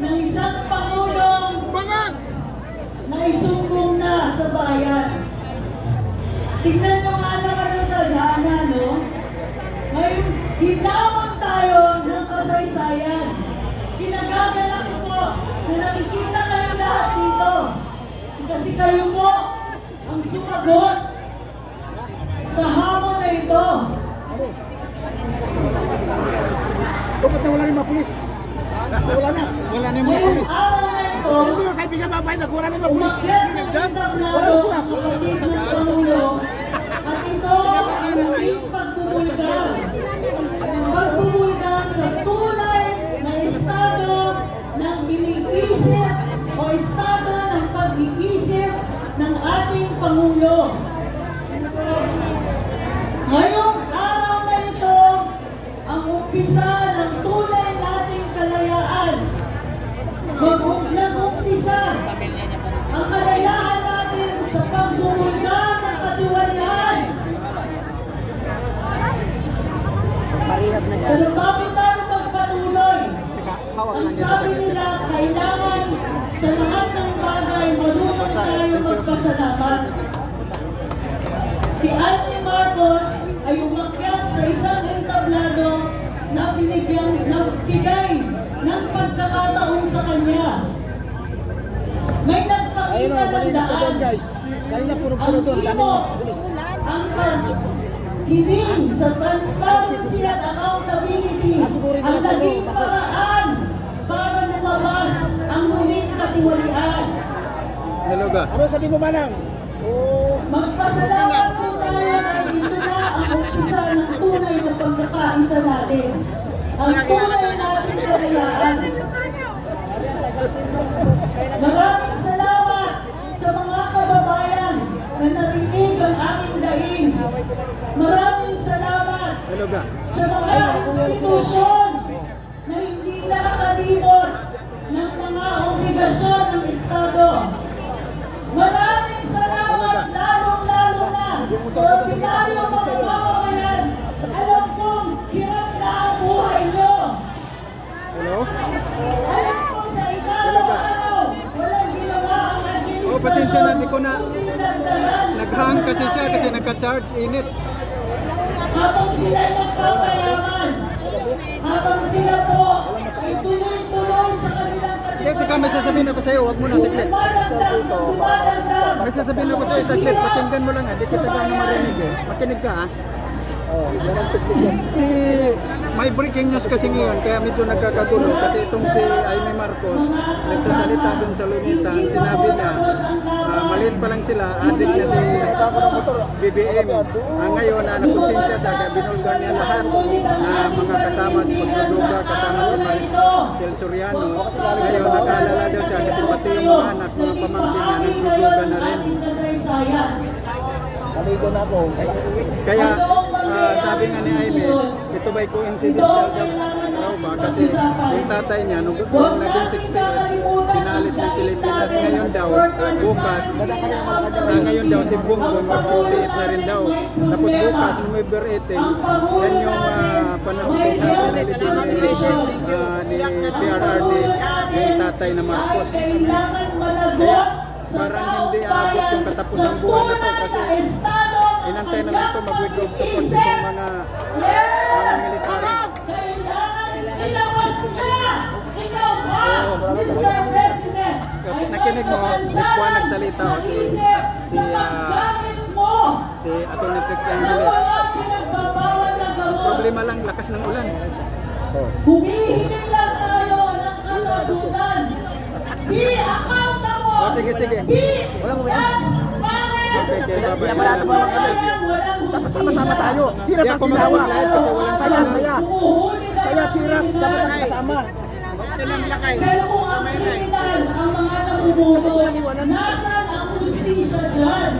ng isang Pangulong na isumbong na sa bayan. Tignan nyo nga naman ang tadhana, no? Ngayon, hinamon tayo ng kasaysayan. Kinagagalak ko na nakikita kayo lahat dito. Kasi kayo po ang sumagot sa hamon na ito. Dapat na wala rin mga pulis. Wala na. Wala na yung mga pulis. Araw na ito, Hindi mo kaibigan mabay na wala na yung mga pulis. umakyat ng entablado ang kapatid ng Pangulo at ito ang ating pagbubulgar. Pagbubulgar sa tunay na estado ng iniisip o estado ng pag-iisip ng ating Pangulo. Ngayong araw na ito, ang umpisa ng tunay nating kalayaan. Nag-umpisa ang kalayaan natin sa pagbubulgar ng katiwalian. Pero bago tayo magpatuloy, ang sabi nila, kailangan sa lahat ng bagay marunong tayo magpasalamat. Si Ate Marcos ay umakyat sa isang entablado na binigyan ng bigay ng pagkakataon sa kanya. May nagpakita ng daan. Kanina puro-puro doon. Ang paghiling sa transparency at accountability ang naging paraan para lumabas ang muling katiwalian. Hello ga. Ano sabi mo, Manang? Magpasalamat po tayo at ito na ang umpisa ng tunay na pagkakaisa natin. Ang tunay natin kalayaan. Maraming salamat sa mga kababayan na narinig ang aming daing. Maraming salamat sa mga institusyon na hindi nakakalimot ng mga obligasyon ng Estado. Maraming salamat, lalong-lalo na sa ordinaryo mga mamamayan. Alam kong hirap na ang buhay nyo. Alam ko sa ikalong araw, walang ginawa ang administrasyon. Pasensya na, hindi ko na naghang kasi siya kasi nagka-charge, init. Habang sila nagpapayaman, habang sila po ay tuloy-tuloy sa kanilang Teka, may sasabihin ako sa'yo, huwag mo na saglit. May sasabihin ako sa'yo, saglit, pakinggan mo lang ha, di kita gaano marinig eh. Makinig ka ha. May breaking news kasi ngayon, kaya medyo nagkakagulo kasi itong si Jaime Marcos nagsasalita dun sa Luneta, sinabi niya maliit pa lang sila, adik niya si BBM. Ngayon na nakonsensya siya, kaya binulgar niya lahat na mga kasama si Pagdudruga, kasama si Maricel Soriano. Ngayon nakaalala daw siya kasi pati yung mga anak, mga pamangkin niya nagdudruga na rin. Kaya sabi nga ni Jaime, ito ba'y coincidental daw ba? Kasi yung tatay niya, nung naging 68, pinalis ng Pilipinas. Ngayon daw, bukas, ngayon daw si Bongbong mag-68 na rin daw. Tapos bukas, November 18, yan yung panahon kung saan ni PRRD, yung tatay na Marcos. Kaya parang hindi aabot yung katapusang buwan na to kasi inantay na lang ito mag-withdraw support itong mga military. Nakinig mo, si Juan nagsalita o si Atty. Flex Angeles. Ang problema lang, lakas ng ulan. Humihiling lang tayo ng kasagutan. Be accountable. Sige. Walang Okay, bye-bye. Dapat sama-sama tayo. Hirap at ginawa. Saya hirap. Dapat nakasama. Pero kung ang kriminal ang mga namumuno, nasaan ang justisya dyan?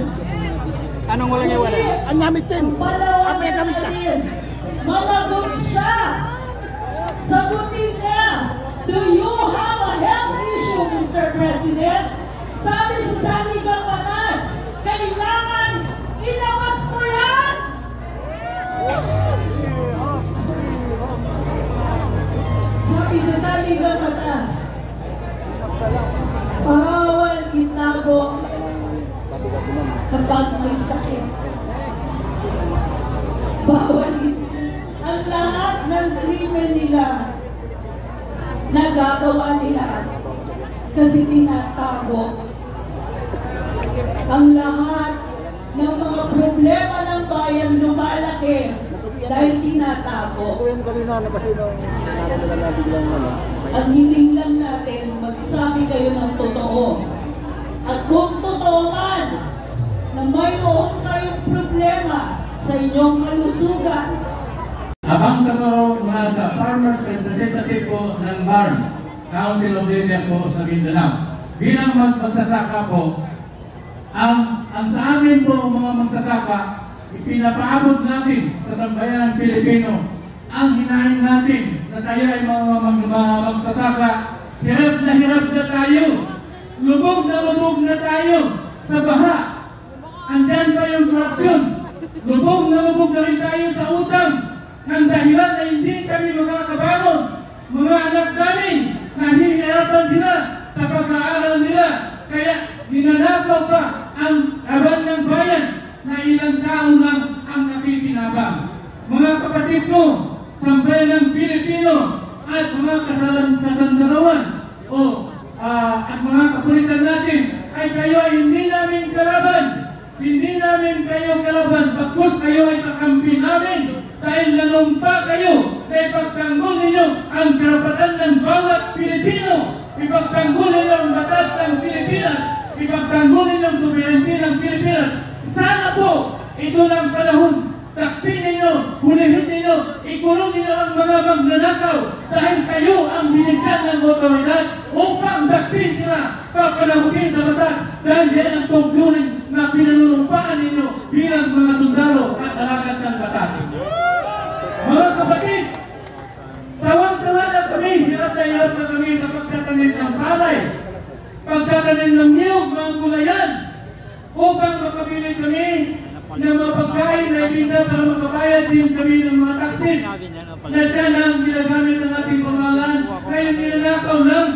Anong walang iwanan? Ang gamit din. Apa yung gamit ka? Mamagot siya. Sagutin niya. Do you have a health issue, Mr. President? Sabi sa Saligang Batas, kailangan ilawas mo yan! Sabi sa Saligang Batas, Bawal itago kapag may sakit. Bawal ang lahat ng krimen nila nagagawa nila kasi tinatago. Ang lahat ng mga problema ng bayan lumalaki dahil tinatago. Ang hiling lang natin, magsabi kayo ng totoo. At kung totoo man na mayroon kayong problema sa inyong kalusugan, Abang Sagoro mula sa Farmers Representative po ng BARN, Council of the India po sa Mindanao. Bilang magsasaka po, ang sa amin po mga magsasaka, ipinapaabot natin sa sambayan ng Pilipino ang hinahin natin na tayo ay mga magsasaka. Hirap na tayo, lubog na tayo sa baha. Andyan pa yung korupsyon. Lubog na rin tayo sa utang. Nang dahilan na hindi kami makakabangon, mga anak namin, nahihirapan sila sa pag-aaral nila. Kaya ninanakaw pa ang kaban ng bayan na ilang tao lang ang nakikinabang. Mga kapatid ko, sambayan ng Pilipino at mga kasandarawan at mga kapulisan natin, ay kayo ay hindi namin kalaban. Hindi namin kayo kalaban, bagkus kayo ay kakampi namin dahil nanumpa kayo na ipagtanggol ninyo ang karapatan ng bawat Pilipino, ipagtanggol ninyo ang batas ng Pilipinas, ipagtanggol ninyo ang sovereignty ng Pilipinas. Sana po, ito ng panahon, takpin ninyo, hulihin ninyo, ikulong ninyo ang mga magnanakaw dahil kayo ang binigyan ng otoridad upang dakpin sila, papanagutin sa batas dahil yan ang tungkulin na pinanunumpaan ninyo bilang mga sundalo at alagad ng batas. Mga kapatid, sawang-sawa na kami, hirap na kami sa pagtatanim ng palay, pagtatanim ng niyog, mga gulayan, upang makabili kami ng mga pagkain na ibinda para makabayad din kami ng mga taksis na siya nang ginagamit ng ating pamahalaan. Ngayon nilalakaw lang.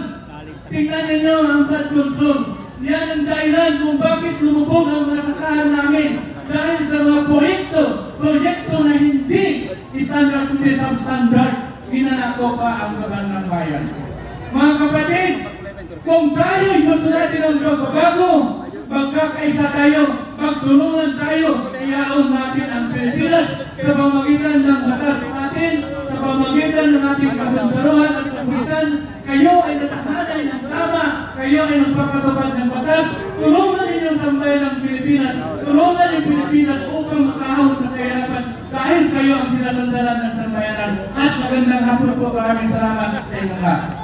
Tingnan ninyo ang flood control. Yan ang dahilan kung bakit lumubog ang mga sakahan namin. Dahil sa mga proyekto na hindi standard kundi substandard, ginanako pa ang kaban ng bayan. Mga kapatid, kung tayo gusto natin ang pagbabago, magkakaisa tayo, magtulungan tayo, iaon natin ang Pilipinas sa pamamagitan ng batas natin, sa pamamagitan ng ating kasundaruhan at kapulisan. Kayo ay natasanay ng tama, kayo ay nagpapatupad ng batas. Tulungan ninyo ang sambayan ng Pilipinas, tulungan ng Pilipinas upang makahawag sa kahirapan dahil kayo ang sinasandalan ng sambayanan. At magandang hapon po, maraming salamat sa inyo lahat.